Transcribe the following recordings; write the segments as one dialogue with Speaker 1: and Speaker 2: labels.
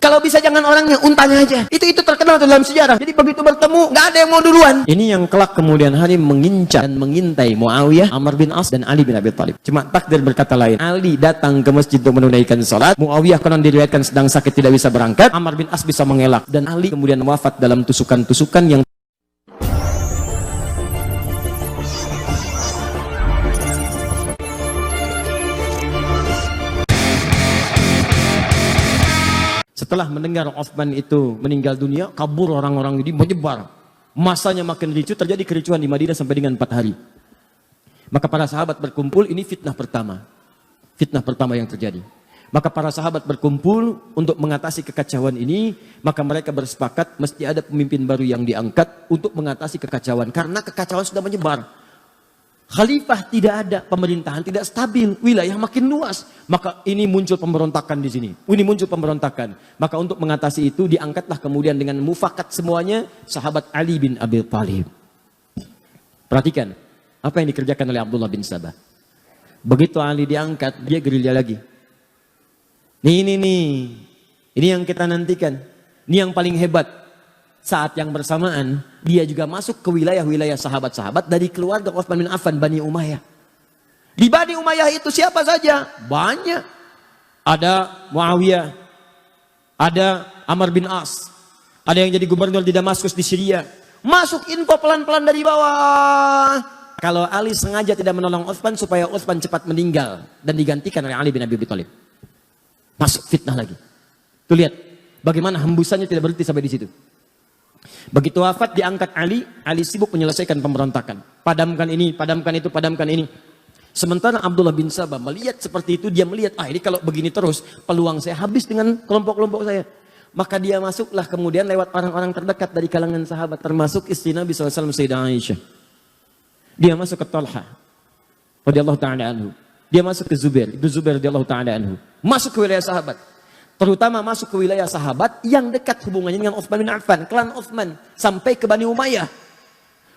Speaker 1: Kalau bisa jangan orangnya, untanya aja. Itu terkenal dalam sejarah. Jadi begitu bertemu, nggak ada yang mau duluan. Ini yang kelak kemudian hari mengincar dan mengintai Muawiyah, Amr bin As, dan Ali bin Abi Thalib. Cuma takdir berkata lain. Ali datang ke masjid untuk menunaikan salat. Muawiyah konon diriwayatkan sedang sakit tidak bisa berangkat. Amr bin As bisa mengelak. Dan Ali kemudian wafat dalam tusukan-tusukan yang setelah mendengar Utsman itu meninggal dunia, kabur orang-orang ini, menyebar. Masanya makin ricuh, terjadi kericuhan di Madinah sampai dengan 4 hari. Maka para sahabat berkumpul, ini fitnah pertama. Fitnah pertama yang terjadi. Maka para sahabat berkumpul untuk mengatasi kekacauan ini, maka mereka bersepakat mesti ada pemimpin baru yang diangkat untuk mengatasi kekacauan. Karena kekacauan sudah menyebar. Khalifah tidak ada, pemerintahan tidak stabil, wilayah makin luas. Maka ini muncul pemberontakan di sini. Ini muncul pemberontakan. Maka untuk mengatasi itu diangkatlah kemudian dengan mufakat semuanya sahabat Ali bin Abi Thalib. Perhatikan apa yang dikerjakan oleh Abdullah bin Sabah. Begitu Ali diangkat, dia gerilya lagi. Ini yang kita nantikan. Ini yang paling hebat. Saat yang bersamaan, dia juga masuk ke wilayah-wilayah sahabat-sahabat dari keluarga Utsman bin Affan, Bani Umayyah. Di Bani Umayyah itu siapa saja? Banyak. Ada Muawiyah, ada Amr bin As, ada yang jadi gubernur di Damaskus di Syria. Masuk info pelan-pelan dari bawah. Kalau Ali sengaja tidak menolong Utsman supaya Utsman cepat meninggal dan digantikan oleh Ali bin Abi Thalib. Masuk fitnah lagi. Tuh lihat bagaimana hembusannya tidak berhenti sampai di situ. Begitu wafat diangkat Ali sibuk menyelesaikan pemberontakan. Padamkan ini, padamkan itu, padamkan ini. Sementara Abdullah bin Sabah melihat seperti itu, dia melihat, ini kalau begini terus, peluang saya habis dengan kelompok-kelompok saya. Maka dia masuklah kemudian lewat orang-orang terdekat dari kalangan sahabat, termasuk istri Nabi SAW, Sayyidah Aisyah. Dia masuk ke Talha, radhiyallahu ta'ala anhu. Dia masuk ke Zubair, Ibnu Zubair radhiyallahu ta'ala anhu. Masuk ke wilayah sahabat. Terutama masuk ke wilayah sahabat yang dekat hubungannya dengan Utsman bin Affan, klan Utsman, sampai ke Bani Umayyah.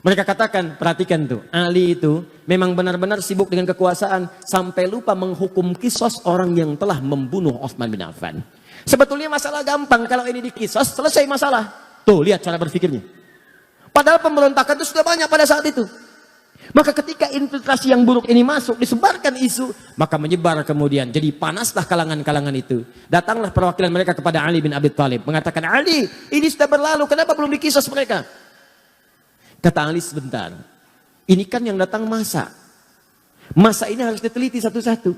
Speaker 1: Mereka katakan, perhatikan tuh, Ali itu memang benar-benar sibuk dengan kekuasaan sampai lupa menghukum kisos orang yang telah membunuh Utsman bin Affan. Sebetulnya masalah gampang, kalau ini dikisos selesai masalah. Tuh lihat cara berpikirnya. Padahal pemberontakan itu sudah banyak pada saat itu. Maka ketika infiltrasi yang buruk ini masuk, disebarkan isu, maka menyebar kemudian. Jadi panaslah kalangan-kalangan itu. Datanglah perwakilan mereka kepada Ali bin Abi Thalib. Mengatakan, Ali, ini sudah berlalu, kenapa belum dikisos mereka? Kata Ali, sebentar. Ini kan yang datang masa. Masa ini harus diteliti satu-satu.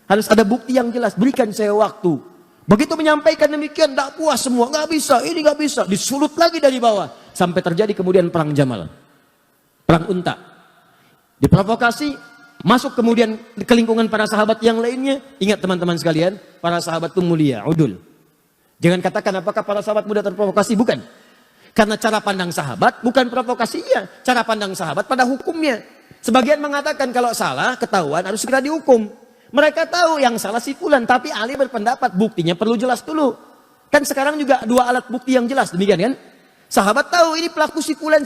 Speaker 1: Harus ada bukti yang jelas, berikan saya waktu. Begitu menyampaikan demikian, tidak puas semua, nggak bisa, ini nggak bisa. Disulut lagi dari bawah. Sampai terjadi kemudian perang Jamal. Perang Unta. Diprovokasi, masuk kemudian ke lingkungan para sahabat yang lainnya. Ingat teman-teman sekalian, para sahabat itu mulia, udul. Jangan katakan apakah para sahabat mudah terprovokasi, bukan. Karena cara pandang sahabat bukan provokasi, iya. Cara pandang sahabat pada hukumnya. Sebagian mengatakan kalau salah, ketahuan harus segera dihukum. Mereka tahu yang salah si fulan, tapi Ali berpendapat buktinya perlu jelas dulu. Kan sekarang juga 2 alat bukti yang jelas, demikian kan? Sahabat tahu ini pelaku si fulan.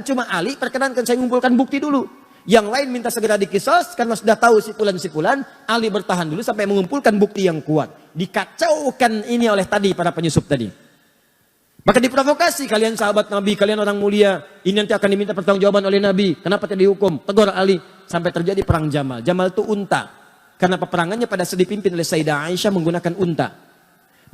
Speaker 1: Cuma Ali perkenankan saya mengumpulkan bukti dulu. Yang lain minta segera dikisos karena sudah tahu si fulan. Ali bertahan dulu sampai mengumpulkan bukti yang kuat. Dikacaukan ini oleh tadi para penyusup tadi. Maka diprovokasi, kalian sahabat Nabi, kalian orang mulia, ini nanti akan diminta pertanggungjawaban oleh Nabi. Kenapa tidak dihukum? Tegur Ali. Sampai terjadi perang Jamal. Jamal itu unta. Karena peperangannya pada saat dipimpin oleh Sayyidah Aisyah menggunakan unta.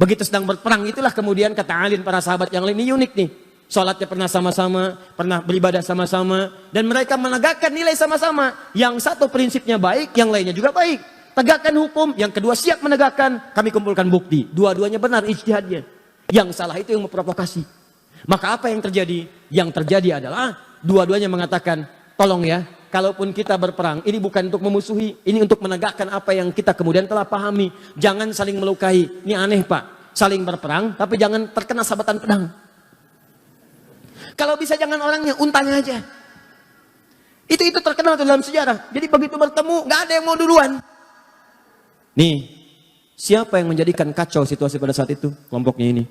Speaker 1: Begitu sedang berperang itulah kemudian kata Ali para sahabat yang lain, ini unik nih. Sholatnya pernah sama-sama, pernah beribadah sama-sama, dan mereka menegakkan nilai sama-sama. Yang satu prinsipnya baik, yang lainnya juga baik. Tegakkan hukum, yang kedua siap menegakkan, kami kumpulkan bukti. Dua-duanya benar ijtihadnya. Yang salah itu yang memprovokasi. Maka apa yang terjadi? Yang terjadi adalah dua-duanya mengatakan, tolong ya, kalaupun kita berperang, ini bukan untuk memusuhi, ini untuk menegakkan apa yang kita kemudian telah pahami. Jangan saling melukai. Ini aneh Pak, saling berperang, tapi jangan terkena sabatan pedang. Kalau bisa jangan orangnya, untanya aja. Itu terkenal dalam sejarah. Jadi begitu bertemu, nggak ada yang mau duluan. Nih, siapa yang menjadikan kacau situasi pada saat itu? Kelompoknya ini.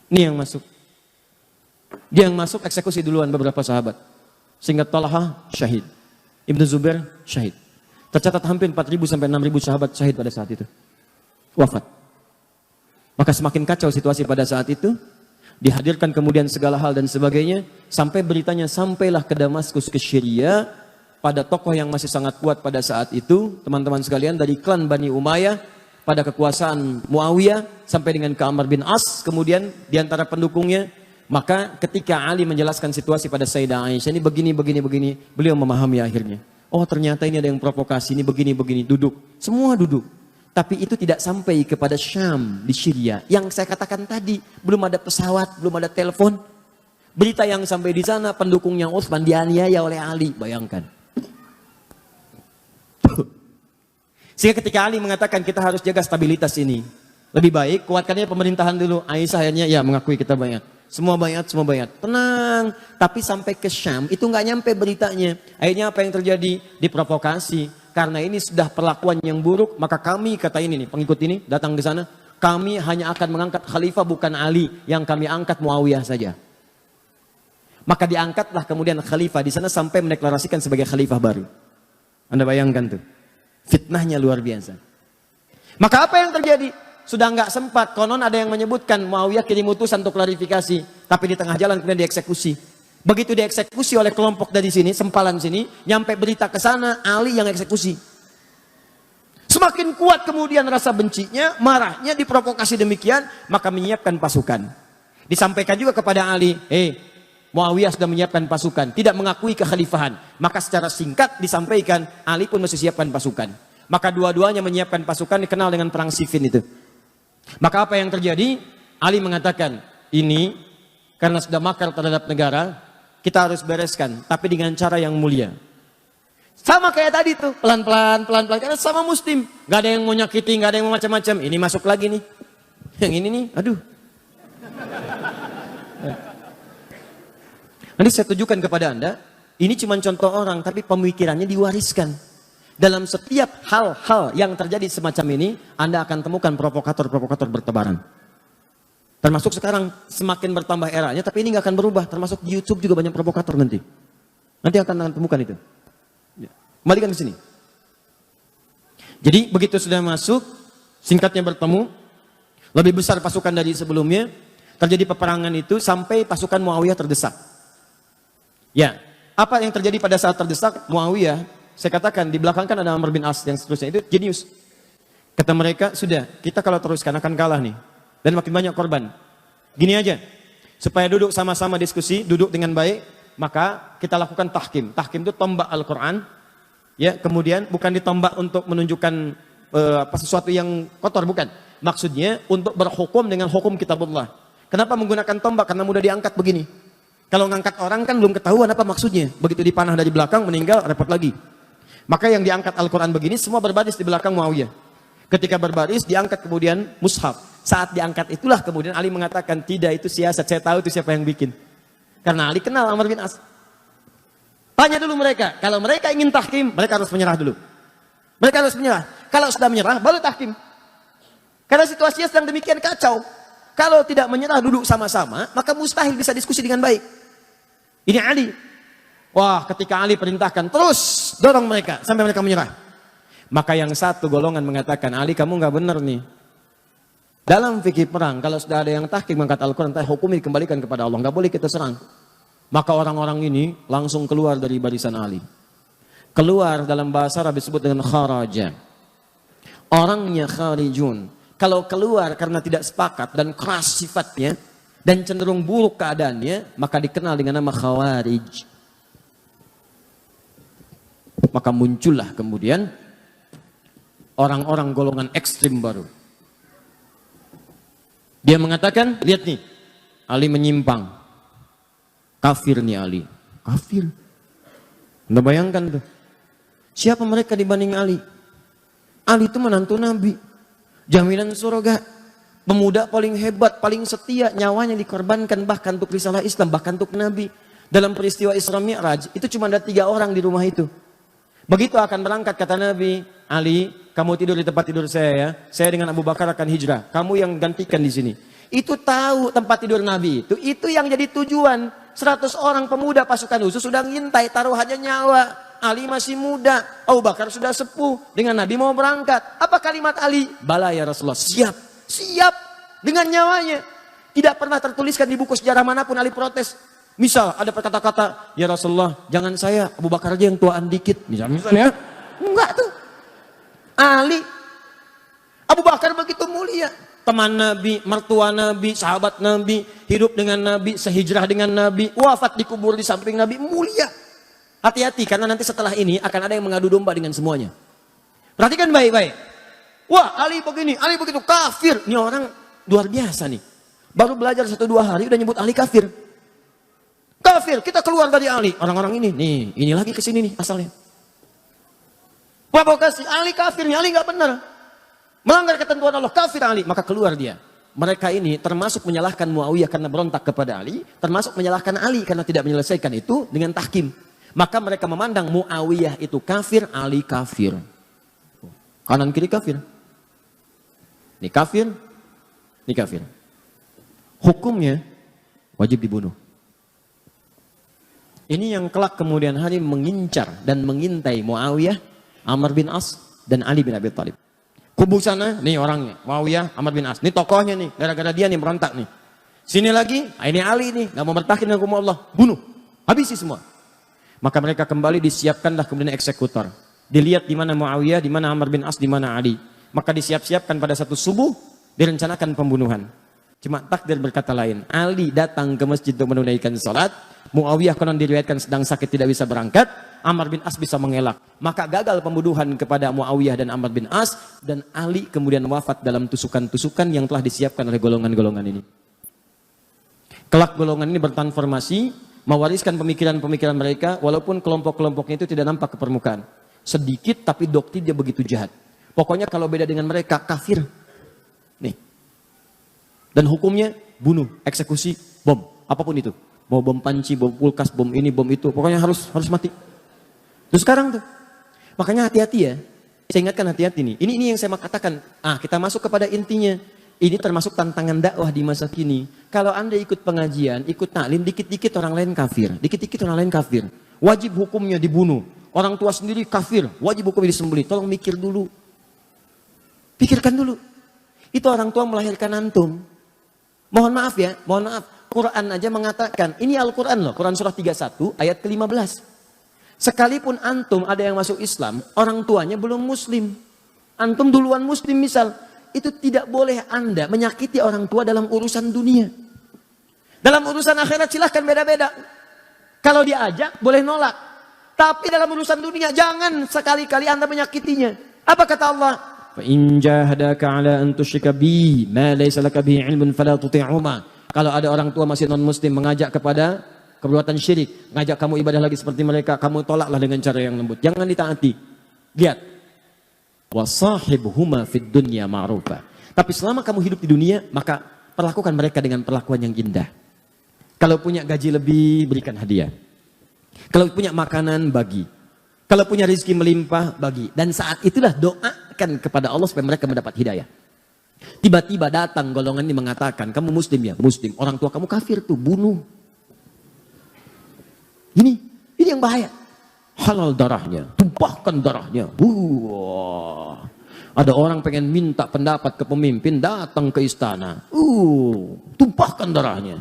Speaker 1: Ini yang masuk. Dia yang masuk eksekusi duluan beberapa sahabat. Sehingga Talha syahid. Ibnu Zubair syahid. Tercatat hampir 4.000 sampai 6.000 sahabat syahid pada saat itu. Wafat. Maka semakin kacau situasi pada saat itu. Dihadirkan kemudian segala hal dan sebagainya. Sampai beritanya sampailah ke Damaskus, ke Syria. Pada tokoh yang masih sangat kuat pada saat itu. Teman-teman sekalian, dari klan Bani Umayyah. Pada kekuasaan Muawiyah. Sampai dengan ke Amr bin As. Kemudian diantara pendukungnya. Maka ketika Ali menjelaskan situasi pada Sayyidah Aisyah. Ini begini. Beliau memahami akhirnya. Oh ternyata ini ada yang provokasi. Ini begini. Duduk. Semua duduk. Tapi itu tidak sampai kepada Syam di Syria. Yang saya katakan tadi, belum ada pesawat, belum ada telepon. Berita yang sampai di sana, pendukungnya Utsman dianiaya oleh Ali. Bayangkan. Sehingga ketika Ali mengatakan kita harus jaga stabilitas ini. Lebih baik kuatkannya pemerintahan dulu. Aisyah akhirnya ya mengakui kita bayat. Semua bayat. Tenang. Tapi sampai ke Syam itu nggak nyampe beritanya. Akhirnya apa yang terjadi? Diprovokasi. Karena ini sudah perlakuan yang buruk, maka kami, kata ini nih, pengikut ini datang ke sana, kami hanya akan mengangkat khalifah bukan Ali, yang kami angkat Muawiyah saja. Maka diangkatlah kemudian khalifah di sana sampai mendeklarasikan sebagai khalifah baru. Anda bayangkan tuh, fitnahnya luar biasa. Maka apa yang terjadi? Sudah nggak sempat, konon ada yang menyebutkan Muawiyah kirim utusan untuk klarifikasi, tapi di tengah jalan kemudian dieksekusi. Begitu dieksekusi oleh kelompok dari sini, sempalan sini, nyampe berita ke sana, Ali yang eksekusi. Semakin kuat kemudian rasa bencinya, marahnya, diprovokasi demikian, maka menyiapkan pasukan. Disampaikan juga kepada Ali, Muawiyah sudah menyiapkan pasukan, tidak mengakui kekhalifahan. Maka secara singkat disampaikan, Ali pun mesti siapkan pasukan. Maka dua-duanya menyiapkan pasukan, dikenal dengan perang Siffin itu. Maka apa yang terjadi? Ali mengatakan, ini karena sudah makar terhadap negara, kita harus bereskan, tapi dengan cara yang mulia. Sama kayak tadi tuh, pelan-pelan, karena sama muslim. Gak ada yang mau nyakiti, gak ada yang mau macam-macam. Ini masuk lagi nih. Yang ini nih, aduh. Nanti saya tunjukkan kepada Anda, ini cuma contoh orang, tapi pemikirannya diwariskan. Dalam setiap hal-hal yang terjadi semacam ini, Anda akan temukan provokator-provokator bertebaran. Termasuk sekarang semakin bertambah eranya, tapi ini nggak akan berubah. Termasuk di YouTube juga banyak provokator nanti. Nanti akan temukan itu. Kembalikan ke sini. Jadi begitu sudah masuk, singkatnya bertemu, lebih besar pasukan dari sebelumnya, terjadi peperangan itu sampai pasukan Muawiyah terdesak. Ya, apa yang terjadi pada saat terdesak Muawiyah? Saya katakan di belakang kan ada Amr bin As yang seterusnya, itu jenius. Kata mereka, sudah kita kalau teruskan akan kalah nih. Dan makin banyak korban. Gini aja, supaya duduk sama-sama diskusi, duduk dengan baik, maka kita lakukan tahkim. Tahkim itu tombak Al-Quran, ya, kemudian bukan ditombak untuk menunjukkan sesuatu yang kotor, bukan. Maksudnya untuk berhukum dengan hukum kitabullah. Kenapa menggunakan tombak? Karena mudah diangkat begini. Kalau ngangkat orang kan belum ketahuan apa maksudnya. Begitu dipanah dari belakang, meninggal, repot lagi. Maka yang diangkat Al-Quran begini, semua berbaris di belakang Muawiyah. Ketika berbaris, diangkat kemudian mushaf. Saat diangkat itulah kemudian Ali mengatakan, tidak itu siasat, saya tahu itu siapa yang bikin. Karena Ali kenal Amr bin As. Tanya dulu mereka, kalau mereka ingin tahkim, mereka harus menyerah dulu. Mereka harus menyerah. Kalau sudah menyerah, baru tahkim. Karena situasinya sedang demikian kacau. Kalau tidak menyerah duduk sama-sama, maka mustahil bisa diskusi dengan baik. Ini Ali. Wah, ketika Ali perintahkan, terus dorong mereka sampai mereka menyerah. Maka yang satu golongan mengatakan, Ali kamu nggak benar nih. Dalam fikih perang, kalau sudah ada yang tahkim mengangkat Al-Quran, hukumi dikembalikan kepada Allah. Nggak boleh kita serang. Maka orang-orang ini langsung keluar dari barisan Ali. Keluar dalam bahasa Arab disebut dengan kharaja. Orangnya kharijun. Kalau keluar karena tidak sepakat dan keras sifatnya, dan cenderung buruk keadaannya, maka dikenal dengan nama khawarij. Maka muncullah kemudian orang-orang golongan ekstrim baru. Dia mengatakan, lihat nih, Ali menyimpang. Kafir nih Ali. Kafir. Anda bayangkan tuh. Siapa mereka dibanding Ali? Ali itu menantu Nabi. Jaminan surga. Pemuda paling hebat, paling setia. Nyawanya dikorbankan bahkan untuk risalah Islam, bahkan untuk Nabi. Dalam peristiwa Isra Mi'raj, itu cuma ada 3 orang di rumah itu. Begitu akan berangkat, kata Nabi, Ali, kamu tidur di tempat tidur saya ya. Saya dengan Abu Bakar akan hijrah. Kamu yang gantikan di sini. Itu tahu tempat tidur Nabi itu. Itu yang jadi tujuan. 100 orang pemuda pasukan khusus sudah ngintai, taruhannya nyawa. Ali masih muda. Abu Bakar sudah sepuh. Dengan Nabi mau berangkat. Apa kalimat Ali? Bala ya Rasulullah. Siap. Siap. dengan nyawanya. Tidak pernah tertuliskan di buku sejarah manapun Ali protes. Misal ada kata-kata, ya Rasulullah, jangan saya, Abu Bakar aja yang tuaan dikit. Misalnya, enggak tuh. Ali, Abu Bakar begitu mulia. Teman Nabi, mertua Nabi, sahabat Nabi, hidup dengan Nabi, sehijrah dengan Nabi, wafat dikubur di samping Nabi, mulia. Hati-hati, karena nanti setelah ini akan ada yang mengadu domba dengan semuanya. Perhatikan baik-baik. Wah, Ali begini, Ali begitu, kafir. Ini orang luar biasa nih. Baru belajar 1-2 hari udah nyebut Ali kafir. Kafir, kita keluar dari Ali. Orang-orang ini lagi kesini nih asalnya. Provokasi, Ali kafir nih, Ali nggak benar. Melanggar ketentuan Allah, kafir Ali. Maka keluar dia. Mereka ini termasuk menyalahkan Muawiyah karena berontak kepada Ali. Termasuk menyalahkan Ali karena tidak menyelesaikan itu dengan tahkim. Maka mereka memandang Muawiyah itu kafir, Ali kafir. Kanan kiri kafir. Ini kafir, ini kafir. Hukumnya wajib dibunuh. Ini yang kelak kemudian hari mengincar dan mengintai Muawiyah, Amr bin As, dan Ali bin Abi Thalib. Kubu sana, nih orangnya, Muawiyah, Amr bin As. Ini tokohnya nih, gara-gara dia nih berontak nih. Sini lagi, ini Ali nih, gak mau bertahan dengan hukum Allah. Bunuh, habisi semua. Maka mereka kembali disiapkanlah kemudian eksekutor. Dilihat di mana Muawiyah, di mana Amr bin As, di mana Ali. Maka disiap-siapkan pada satu subuh, direncanakan pembunuhan. Cuma takdir berkata lain. Ali datang ke masjid untuk menunaikan salat. Muawiyah konon diriwayatkan sedang sakit tidak bisa berangkat. Amr bin As bisa mengelak. Maka gagal pembunuhan kepada Muawiyah dan Amr bin As. Dan Ali kemudian wafat dalam tusukan-tusukan yang telah disiapkan oleh golongan-golongan ini. Kelak golongan ini bertransformasi, mewariskan pemikiran-pemikiran mereka, walaupun kelompok-kelompoknya itu tidak nampak ke permukaan. Sedikit tapi doktrin dia begitu jahat. Pokoknya kalau beda dengan mereka, kafir. Nih. Dan hukumnya bunuh, eksekusi, bom, apapun itu. Mau bom panci, bom kulkas, bom ini, bom itu. Pokoknya harus mati. Terus sekarang tuh. Makanya hati-hati ya. Saya ingatkan hati-hati nih. Ini yang saya katakan. Kita masuk kepada intinya. Ini termasuk tantangan dakwah di masa kini. Kalau Anda ikut pengajian, ikut taklim, dikit-dikit orang lain kafir. Dikit-dikit orang lain kafir. Wajib hukumnya dibunuh. Orang tua sendiri kafir. Wajib hukumnya disembelih. Tolong mikir dulu. Pikirkan dulu. Itu orang tua melahirkan antum. Mohon maaf ya, mohon maaf. Quran aja mengatakan, ini Al-Quran loh, Quran surah 31 ayat ke-15. Sekalipun antum ada yang masuk Islam, orang tuanya belum muslim. Antum duluan muslim misal, itu tidak boleh Anda menyakiti orang tua dalam urusan dunia. Dalam urusan akhirat silahkan beda-beda. Kalau diajak boleh nolak. Tapi dalam urusan dunia jangan sekali-kali Anda menyakitinya. Apa kata Allah? فَإِنْ جَاهَدَاكَ عَلَىٰ أَنْ تُشْرِكَ بِي مَا لَيْسَ لَكَ بِهِ عِلْمٌ فَلَا تُطِعْهُمَا. Kalau ada orang tua masih non-muslim mengajak kepada perbuatan syirik, ngajak kamu ibadah lagi seperti mereka, kamu tolaklah dengan cara yang lembut. Jangan ditaati. Lihat. وَصَاحِبْهُمَا فِي الدُّنْيَا مَعْرُوفًا. Tapi selama kamu hidup di dunia, maka perlakukan mereka dengan perlakuan yang indah. Kalau punya gaji lebih, berikan hadiah. Kalau punya makanan, bagi. Kalau punya rezeki melimpah, bagi. Dan saat itulah doakan kepada Allah supaya mereka mendapat hidayah. Tiba-tiba datang golongan ini mengatakan, kamu muslim ya? Muslim. Orang tua kamu kafir tuh, bunuh. Ini yang bahaya. Halal darahnya, tumpahkan darahnya. Ada orang pengen minta pendapat ke pemimpin, datang ke istana. Tumpahkan darahnya.